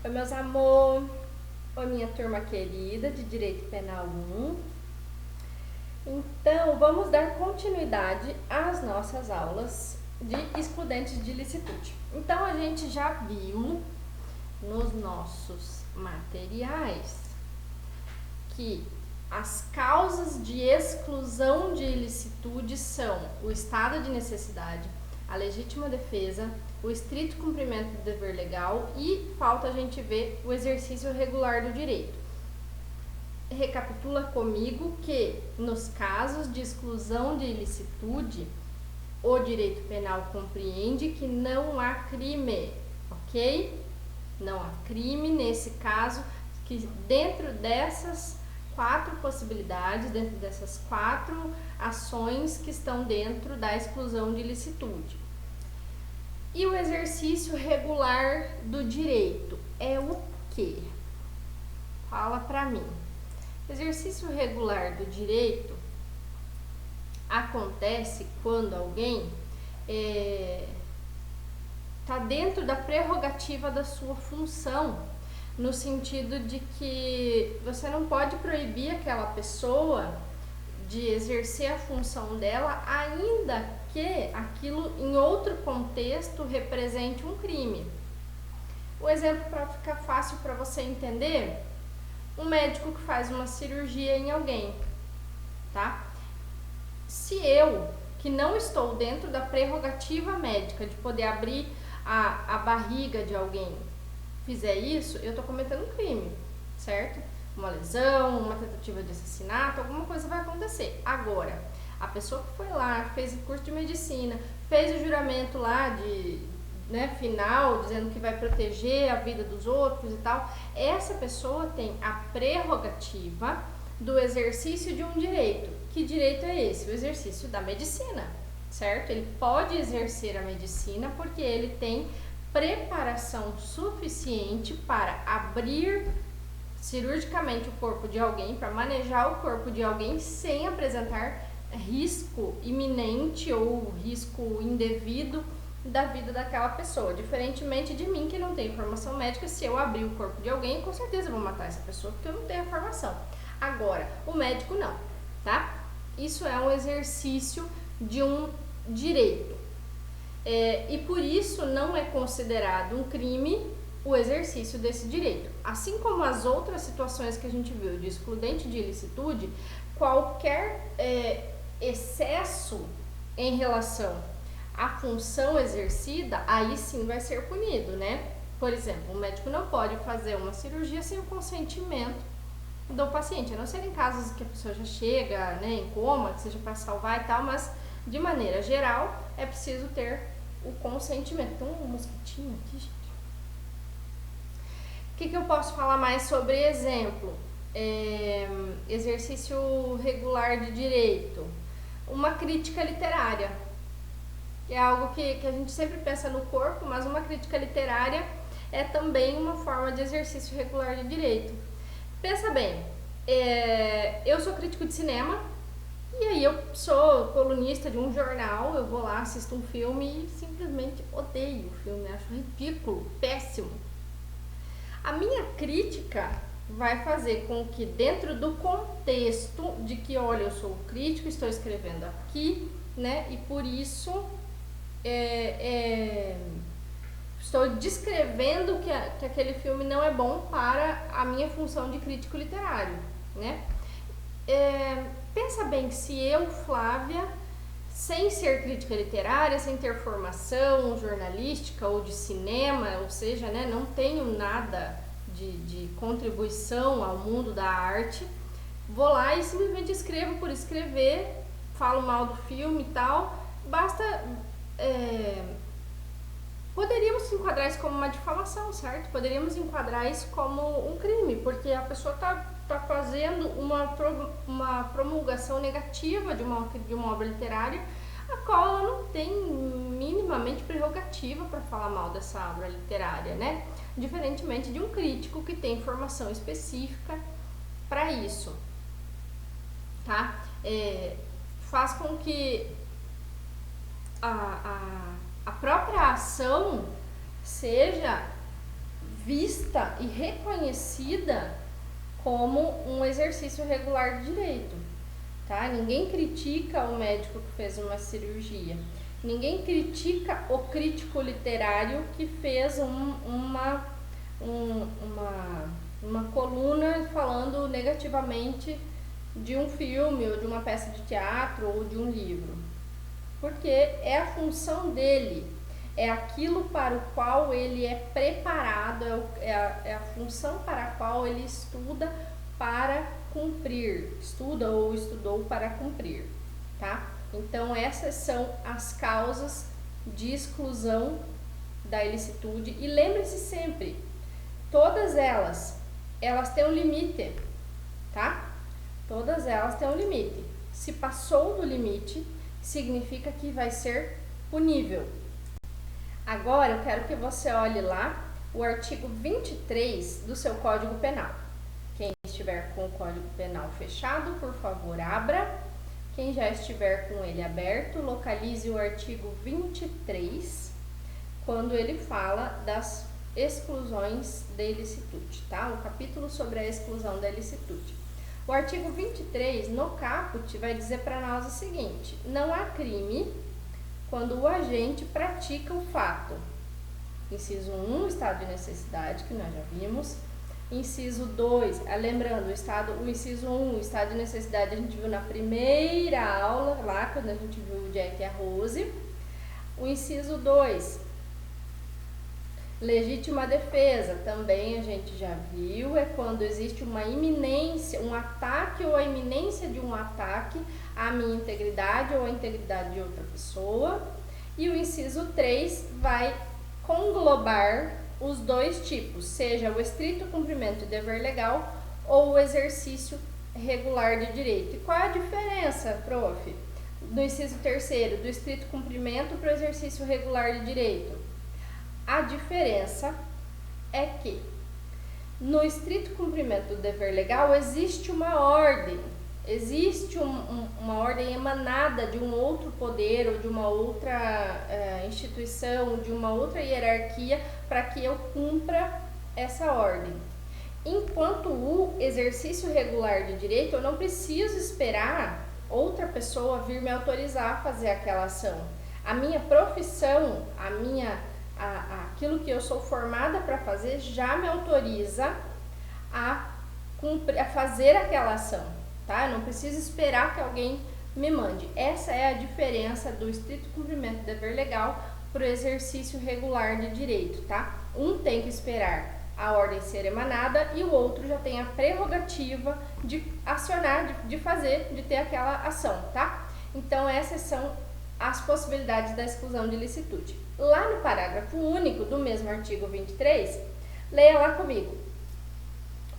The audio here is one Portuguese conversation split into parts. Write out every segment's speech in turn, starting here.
Oi, meus amor. Oi, minha turma querida de Direito Penal 1. Então, vamos dar continuidade às nossas aulas de excludentes de ilicitude. Então, a gente já viu nos nossos materiais que as causas de exclusão de ilicitude são o estado de necessidade, a legítima defesa, o estrito cumprimento do dever legal e falta a gente ver o exercício regular do direito. Recapitula comigo que nos casos de exclusão de ilicitude, o direito penal compreende que não há crime, ok? Não há crime nesse caso, que dentro dessas 4 possibilidades, dentro dessas 4 ações que estão dentro da exclusão de ilicitude. E o exercício regular do direito é o quê? Fala pra mim. Exercício regular do direito acontece quando alguém está dentro da prerrogativa da sua função, no sentido de que você não pode proibir aquela pessoa de exercer a função dela, ainda que aquilo em outro contexto represente um crime. O exemplo para ficar fácil para você entender, um médico que faz uma cirurgia em alguém, tá? Se eu, que não estou dentro da prerrogativa médica de poder abrir a barriga de alguém, fizer isso, eu estou cometendo um crime, certo? Uma lesão, uma tentativa de assassinato, alguma coisa vai acontecer. Agora, a pessoa que foi lá, fez o curso de medicina, fez o juramento lá final, dizendo que vai proteger a vida dos outros e tal, essa pessoa tem a prerrogativa do exercício de um direito. Que direito é esse? O exercício da medicina, certo? Ele pode exercer a medicina porque ele tem preparação suficiente para abrir cirurgicamente o corpo de alguém, para manejar o corpo de alguém sem apresentar risco iminente ou risco indevido da vida daquela pessoa. Diferentemente de mim, que não tenho formação médica, se eu abrir o corpo de alguém, com certeza eu vou matar essa pessoa, porque eu não tenho a formação. Agora, o médico não, tá? Isso é um exercício de um direito. E por isso não é considerado um crime o exercício desse direito. Assim como as outras situações que a gente viu de excludente de ilicitude, qualquer excesso em relação à função exercida, aí sim vai ser punido, né? Por exemplo, o médico não pode fazer uma cirurgia sem o consentimento do paciente, a não ser em casos que a pessoa já chega, né, em coma, que seja para salvar e tal, mas de maneira geral é preciso ter o consentimento. Tem um mosquitinho aqui, gente. O que eu posso falar mais sobre exemplo? Exercício regular de direito. Uma crítica literária. É algo que a gente sempre pensa no corpo, mas uma crítica literária é também uma forma de exercício regular de direito. Pensa bem, eu sou crítico de cinema, e aí eu sou colunista de um jornal, eu vou lá, assisto um filme e simplesmente odeio o filme, acho ridículo, péssimo. A minha crítica vai fazer com que, dentro do contexto de que, olha, eu sou crítico, estou escrevendo aqui, né, e por isso estou descrevendo que aquele filme não é bom para a minha função de crítico literário, né? Pensa bem que se eu, Flávia, sem ser crítica literária, sem ter formação jornalística ou de cinema, ou seja, né, não tenho nada de contribuição ao mundo da arte, vou lá e simplesmente escrevo por escrever, falo mal do filme e tal, poderíamos enquadrar isso como uma difamação, certo? Poderíamos enquadrar isso como um crime, porque a pessoa está fazendo uma promulgação negativa de uma obra literária, a qual ela não tem minimamente prerrogativa para falar mal dessa obra literária, né? Diferentemente de um crítico que tem formação específica para isso, tá? Faz com que a própria ação seja vista e reconhecida como um exercício regular de direito, tá? Ninguém critica o médico que fez uma cirurgia, ninguém critica o crítico literário que fez uma coluna falando negativamente de um filme, ou de uma peça de teatro, ou de um livro, porque é a função dele, é aquilo para o qual ele é preparado, é a função para a qual ele estuda para cumprir, estuda ou estudou para cumprir, tá? Então essas são as causas de exclusão da ilicitude, e lembre-se sempre, todas elas têm um limite, tá? Todas elas têm um limite. Se passou do limite, significa que vai ser punível. Agora eu quero que você olhe lá o artigo 23 do seu Código Penal. Quem estiver com o Código Penal fechado, por favor, abra. Quem já estiver com ele aberto, localize o artigo 23, quando ele fala das exclusões da ilicitude, tá? O capítulo sobre a exclusão da ilicitude. O artigo 23, no caput, vai dizer para nós o seguinte: não há crime quando o agente pratica o fato. Inciso 1, estado de necessidade, que nós já vimos. Inciso 2, lembrando, o inciso 1, estado de necessidade, a gente viu na primeira aula, lá quando a gente viu o Jack e a Rose. O inciso 2, legítima defesa, também a gente já viu, é quando existe uma iminência, um ataque ou a iminência de um ataque à minha integridade ou à integridade de outra pessoa. E o inciso 3 vai conglobar os dois tipos, seja o estrito cumprimento de dever legal ou o exercício regular de direito. E qual é a diferença, prof, do inciso 3º, do estrito cumprimento para o exercício regular de direito? A diferença é que no estrito cumprimento do dever legal existe uma ordem, existe uma ordem emanada de um outro poder ou de uma outra instituição, de uma outra hierarquia para que eu cumpra essa ordem. Enquanto o exercício regular de direito, eu não preciso esperar outra pessoa vir me autorizar a fazer aquela ação. A minha profissão, aquilo que eu sou formada para fazer já me autoriza a fazer aquela ação, tá? Eu não preciso esperar que alguém me mande. Essa é a diferença do estrito cumprimento do dever legal para o exercício regular de direito, tá? Um tem que esperar a ordem ser emanada e o outro já tem a prerrogativa de acionar, de fazer, de ter aquela ação, tá? Então essas são as possibilidades da exclusão de ilicitude. Lá no parágrafo único do mesmo artigo 23, leia lá comigo.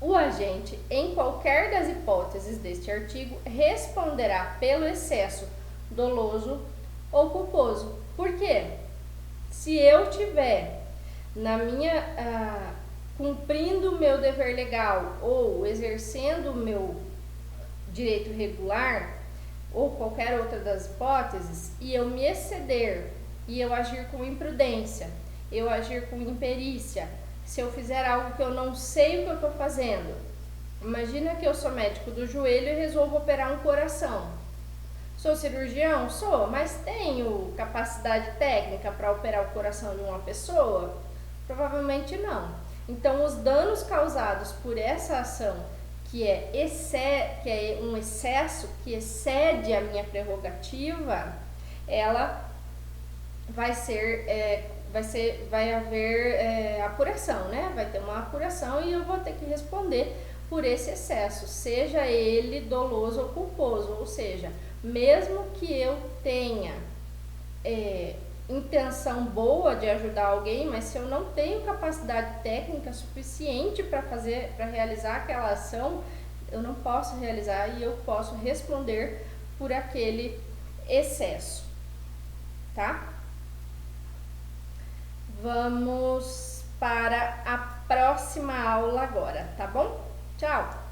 O agente, em qualquer das hipóteses deste artigo, responderá pelo excesso doloso ou culposo. Por quê? Se eu tiver cumprindo o meu dever legal ou exercendo o meu direito regular, ou qualquer outra das hipóteses, e eu me exceder, e eu agir com imprudência, eu agir com imperícia, se eu fizer algo que eu não sei o que eu estou fazendo, imagina que eu sou médico do joelho e resolvo operar um coração. Sou cirurgião? Sou, mas tenho capacidade técnica para operar o coração de uma pessoa? Provavelmente não. Então, os danos causados por essa ação, que é um excesso que excede a minha prerrogativa, ela vai haver apuração, né? Vai ter uma apuração e eu vou ter que responder por esse excesso, seja ele doloso ou culposo, ou seja, mesmo que eu tenha intenção boa de ajudar alguém, mas se eu não tenho capacidade técnica suficiente para realizar aquela ação, eu não posso realizar e eu posso responder por aquele excesso, tá? Vamos para a próxima aula agora, tá bom? Tchau!